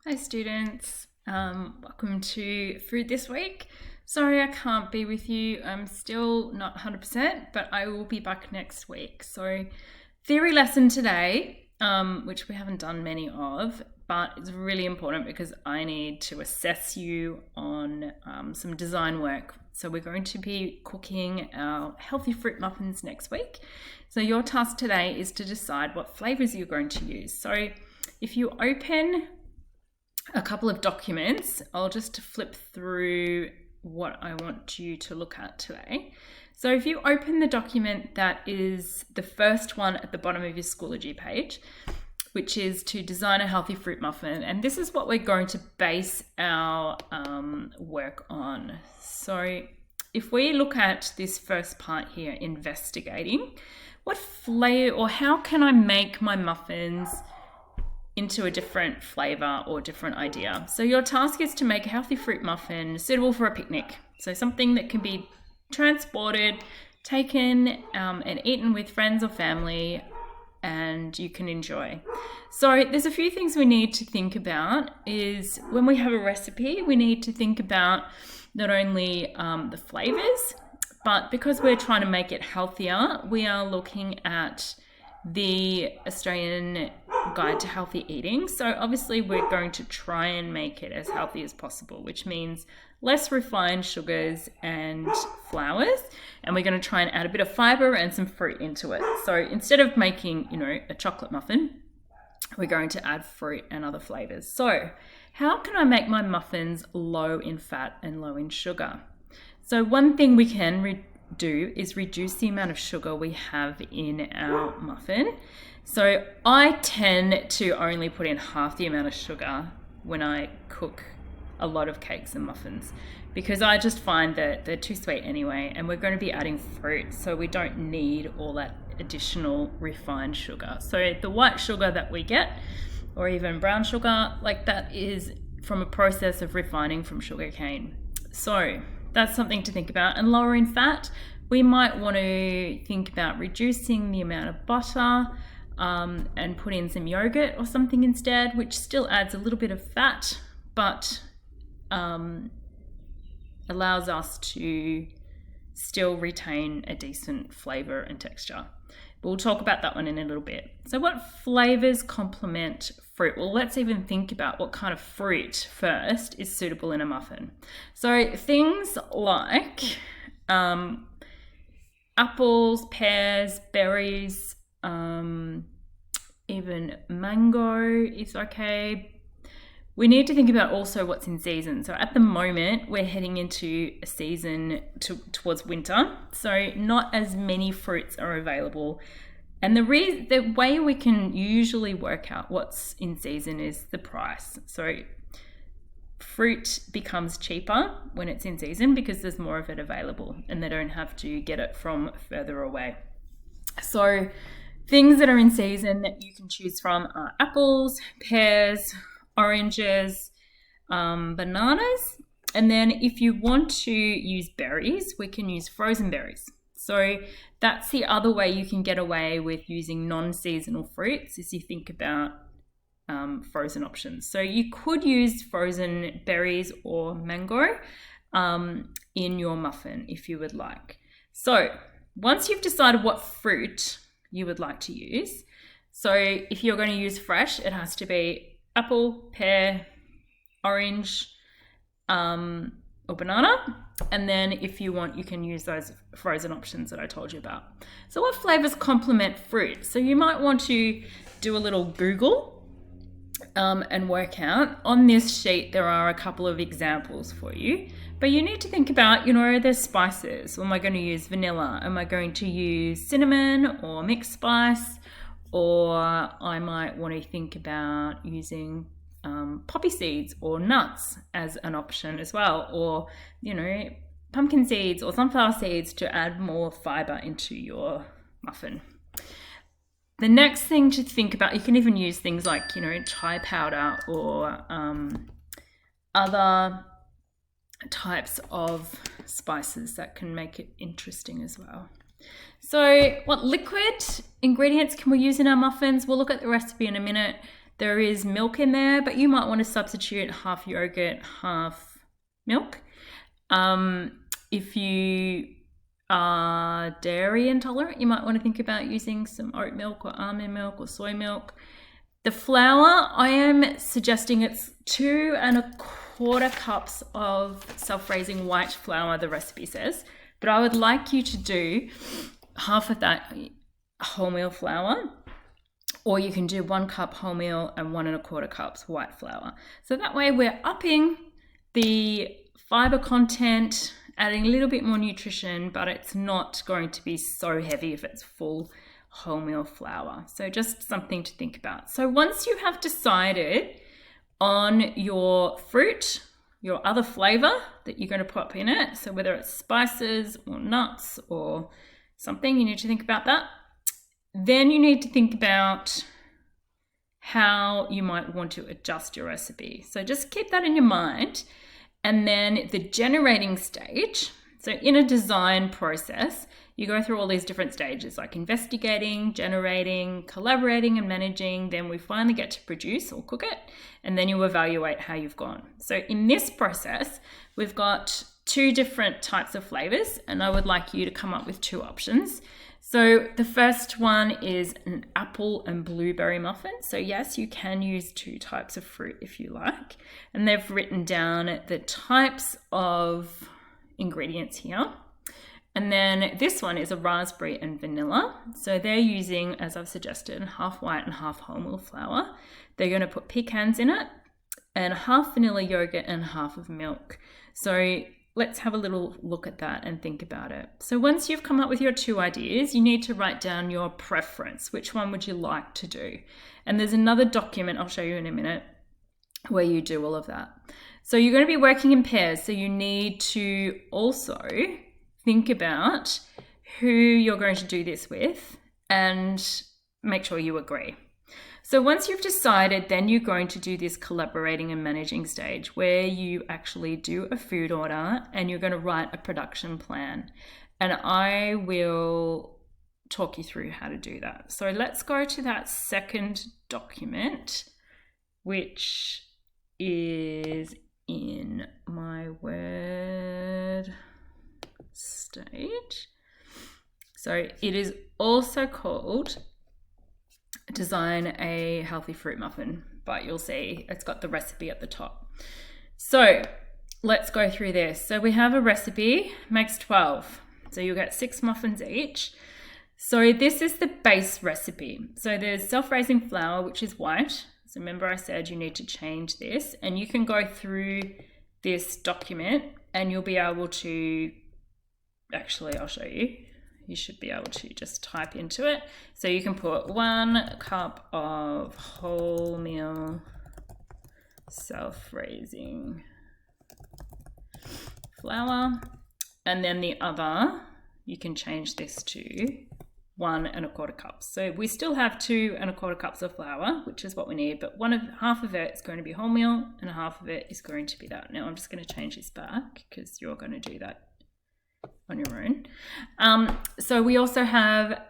Hi students, welcome to Food This Week. Sorry I can't be with you, I'm still not 100%, but I will be back next week. So theory lesson today, which we haven't done many of, but it's really important because I need to assess you on some design work. So we're going to be cooking our healthy fruit muffins next week. So your task today is to decide what flavors you're going to use. So if you open a couple of documents, I'll just flip through what I want you to look at today. So if you open the document that is the first one at the bottom of your Schoology page, which is to design a healthy fruit muffin, and this is what we're going to base our work on. So if we look at this first part here, investigating, what flavor or how can I make my muffins into a different flavor or different idea. So your task is to make a healthy fruit muffin suitable for a picnic. So something that can be transported, taken and eaten with friends or family, and you can enjoy. So there's a few things we need to think about. Is when we have a recipe, we need to think about not only the flavors, but because we're trying to make it healthier, we are looking at the Australian Guide to Healthy Eating. So obviously we're going to try and make it as healthy as possible, which means less refined sugars and flours. And we're going to try and add a bit of fiber and some fruit into it. So instead of making, a chocolate muffin, we're going to add fruit and other flavors. So how can I make my muffins low in fat and low in sugar? So one thing we can do is reduce the amount of sugar we have in our muffin. So I tend to only put in half the amount of sugar when I cook a lot of cakes and muffins, because I just find that they're too sweet anyway, and we're going to be adding fruit, so we don't need all that additional refined sugar. So the white sugar that we get, or even brown sugar, like that is from a process of refining from sugar cane. So that's something to think about. And lower in fat, we might want to think about reducing the amount of butter and put in some yogurt or something instead, which still adds a little bit of fat, but allows us to still retain a decent flavor and texture. We'll talk about that one in a little bit. So what flavors complement fruit? Well, let's even think about what kind of fruit first is suitable in a muffin. So things like apples, pears, berries, even mango is okay. We need to think about also what's in season. So at the moment, we're heading into a season towards winter. So not as many fruits are available. And the way we can usually work out what's in season is the price. So fruit becomes cheaper when it's in season because there's more of it available and they don't have to get it from further away. So things that are in season that you can choose from are apples, pears, oranges, bananas, and then if you want to use berries, we can use frozen berries. So that's the other way you can get away with using non-seasonal fruits, is you think about frozen options. So you could use frozen berries or mango in your muffin if you would like. So once you've decided what fruit you would like to use, so if you're going to use fresh, it has to be apple, pear, orange, or banana. And then if you want, you can use those frozen options that I told you about. So what flavors complement fruit? So you might want to do a little Google and work out. On this sheet, there are a couple of examples for you, but you need to think about, there's spices. Am I going to use vanilla? Am I going to use cinnamon or mixed spice? Or I might want to think about using poppy seeds or nuts as an option as well, or pumpkin seeds or sunflower seeds to add more fiber into your muffin. The next thing to think about, you can even use things like chai powder or other types of spices that can make it interesting as well. So what liquid ingredients can we use in our muffins? We'll look at the recipe in a minute. There is milk in there, but you might want to substitute half yogurt, half milk. If you are dairy intolerant, you might want to think about using some oat milk or almond milk or soy milk. The flour, I am suggesting it's 2¼ cups of self-raising white flour, the recipe says, but I would like you to do half of that wholemeal flour, or you can do 1 cup wholemeal and 1¼ cups white flour. So that way we're upping the fiber content, adding a little bit more nutrition, but it's not going to be so heavy if it's full wholemeal flour. So just something to think about. So once you have decided on your fruit, your other flavor that you're going to put in it, so whether it's spices or nuts or something, you need to think about that. Then you need to think about how you might want to adjust your recipe. So just keep that in your mind. And then the generating stage. So in a design process, you go through all these different stages like investigating, generating, collaborating, and managing. Then we finally get to produce or cook it, and then you evaluate how you've gone. So in this process, we've got 2 different types of flavors, and I would like you to come up with 2 options. So the first one is an apple and blueberry muffin. So yes, you can use 2 types of fruit if you like. And they've written down the types of ingredients here. And then this one is a raspberry and vanilla. So they're using, as I've suggested, half white and half wholemeal flour. They're going to put pecans in it and half vanilla yogurt and half of milk. So let's have a little look at that and think about it. So once you've come up with your 2 ideas, you need to write down your preference. Which one would you like to do? And there's another document I'll show you in a minute where you do all of that. So you're going to be working in pairs. So you need to also think about who you're going to do this with and make sure you agree. So once you've decided, then you're going to do this collaborating and managing stage where you actually do a food order and you're going to write a production plan. And I will talk you through how to do that. So let's go to that second document, which is in my Word stage. So it is also called Design a Healthy Fruit Muffin, but you'll see it's got the recipe at the top. So let's go through this. So we have a recipe, makes 12. So you'll get 6 muffins each. So this is the base recipe. So there's self-raising flour, which is white. So remember I said you need to change this, and you can go through this document and you'll be able to, actually I'll show you. You should be able to just type into it. So you can put 1 cup of wholemeal self-raising flour. And then the other, you can change this to 1¼ cups. So we still have 2¼ cups of flour, which is what we need, but half of it is going to be wholemeal and half of it is going to be that. Now I'm just going to change this back because you're going to do that on your own. So we also have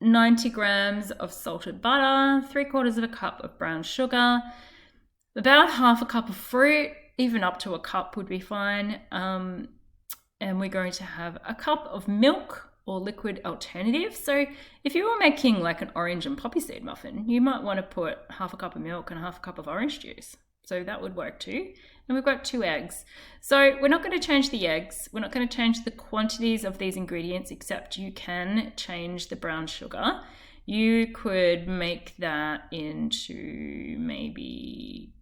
90 grams of salted butter, 3/4 cup of brown sugar, about half a cup of fruit, even up to a cup would be fine. And we're going to have a cup of milk or liquid alternative. So if you were making like an orange and poppy seed muffin, you might want to put half a cup of milk and half a cup of orange juice. So that would work too. And we've got 2 eggs. So we're not going to change the eggs. We're not going to change the quantities of these ingredients, except you can change the brown sugar. You could make that into maybe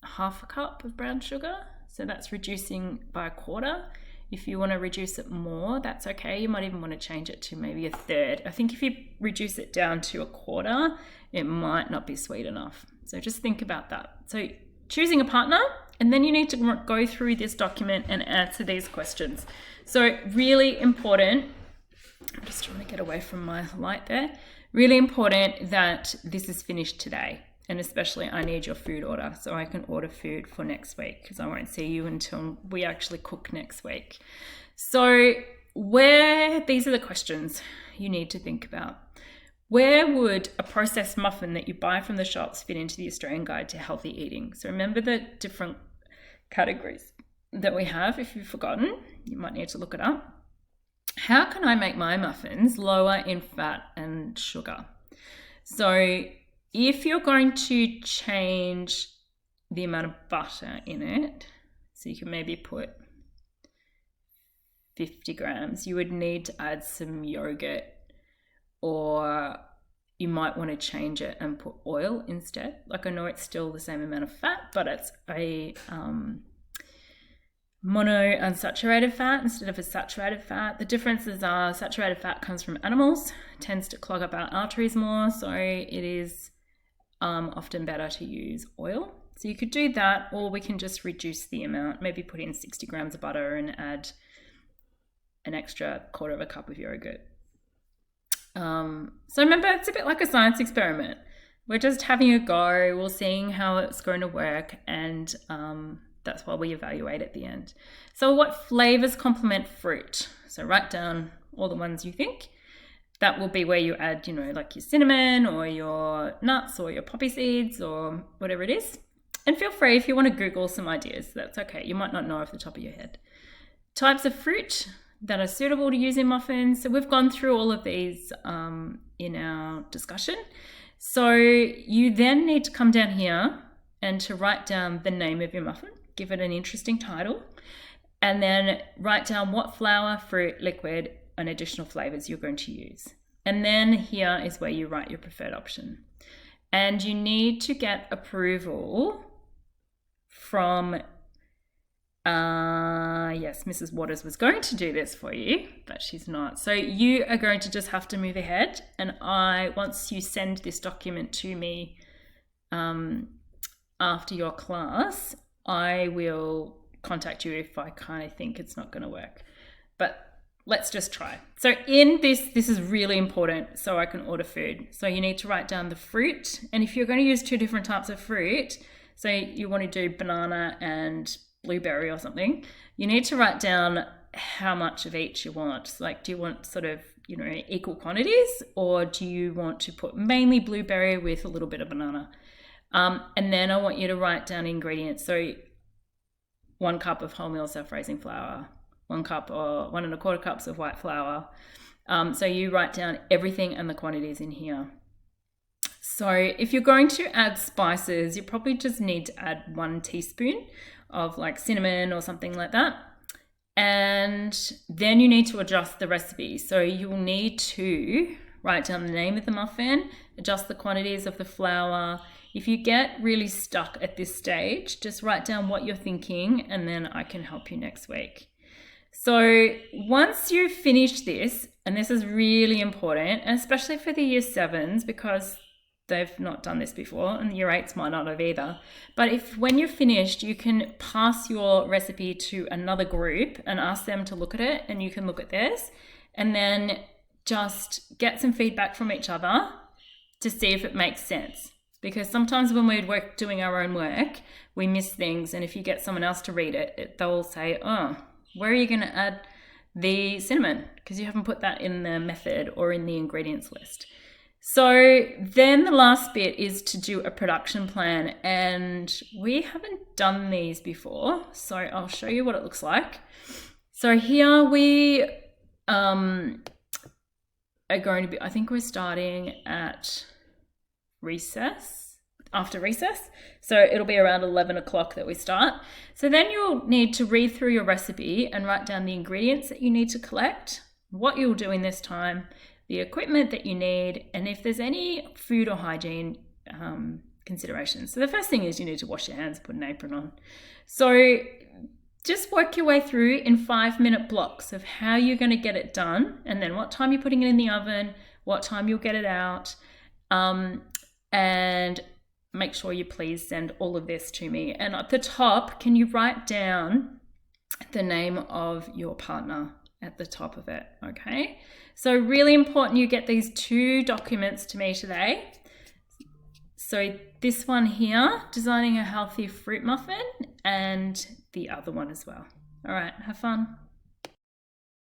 half a cup of brown sugar. So that's reducing by 1/4. If you want to reduce it more, that's okay. You might even want to change it to maybe 1/3. I think if you reduce it down to 1/4, it might not be sweet enough. So just think about that. So choosing a partner, and then you need to go through this document and answer these questions. So really important, I'm just trying to get away from my light there. Really important that this is finished today. And especially I need your food order so I can order food for next week, because I won't see you until we actually cook next week. So these are the questions you need to think about. where would a processed muffin that you buy from the shops fit into the Australian Guide to Healthy Eating? So remember the different categories that we have. If you've forgotten, you might need to look it up. How can I make my muffins lower in fat and sugar? So if you're going to change the amount of butter in it, so you can maybe put 50 grams, you would need to add some yogurt, or you might want to change it and put oil instead. Like, I know it's still the same amount of fat, but it's a monounsaturated fat instead of a saturated fat. The differences are saturated fat comes from animals, tends to clog up our arteries more, so it is often better to use oil. So you could do that, or we can just reduce the amount, maybe put in 60 grams of butter and add an extra quarter of a cup of yogurt. So remember, it's a bit like a science experiment. We're just having a go, we're seeing how it's going to work, and that's why we evaluate at the end. So what flavors complement fruit? So write down all the ones you think. That will be where you add, like your cinnamon or your nuts or your poppy seeds or whatever it is. And feel free, if you want to Google some ideas, that's okay. You might not know off the top of your head. Types of fruit that are suitable to use in muffins. So we've gone through all of these in our discussion. So you then need to come down here and to write down the name of your muffin, give it an interesting title, and then write down what flour, fruit, liquid, and additional flavors you're going to use. And then here is where you write your preferred option. And you need to get approval from, yes, Mrs. Waters was going to do this for you, but she's not. So you are going to just have to move ahead. And once you send this document to me after your class, I will contact you if I kind of think it's not going to work. But let's just try. So in this is really important so I can order food. So you need to write down the fruit. And if you're going to use two different types of fruit, so you want to do banana and blueberry or something, you need to write down how much of each you want. So like, do you want sort of, equal quantities, or do you want to put mainly blueberry with a little bit of banana? And then I want you to write down ingredients. So 1 cup of wholemeal self-raising flour, 1 cup or 1 1/4 cups of white flour. So you write down everything and the quantities in here. So if you're going to add spices, you probably just need to add 1 teaspoon of like cinnamon or something like that. And then you need to adjust the recipe. So you'll need to write down the name of the muffin, adjust the quantities of the flour. If you get really stuck at this stage, just write down what you're thinking, and then I can help you next week. So once you finish this, and this is really important, and especially for the year 7s, because they've not done this before, and the year 8s might not have either. But when you're finished, you can pass your recipe to another group and ask them to look at it, and you can look at theirs, and then just get some feedback from each other to see if it makes sense. Because sometimes when we're doing our own work, we miss things, and if you get someone else to read it, they'll say, oh, where are you going to add the cinnamon? Because you haven't put that in the method or in the ingredients list. So then the last bit is to do a production plan, and we haven't done these before, so I'll show you what it looks like. So here we are going to be, I think we're starting at after recess. So it'll be around 11 o'clock that we start. So then you'll need to read through your recipe and write down the ingredients that you need to collect, what you'll do in this time, the equipment that you need, and if there's any food or hygiene considerations. So the first thing is you need to wash your hands, put an apron on. So just work your way through in 5-minute blocks of how you're going to get it done, and then what time you're putting it in the oven, what time you'll get it out, and make sure you please send all of this to me. And at the top, can you write down the name of your partner at the top of it? Okay, so really important you get these 2 documents to me today. So this one here, designing a healthy fruit muffin, and the other one as well. All right, have fun.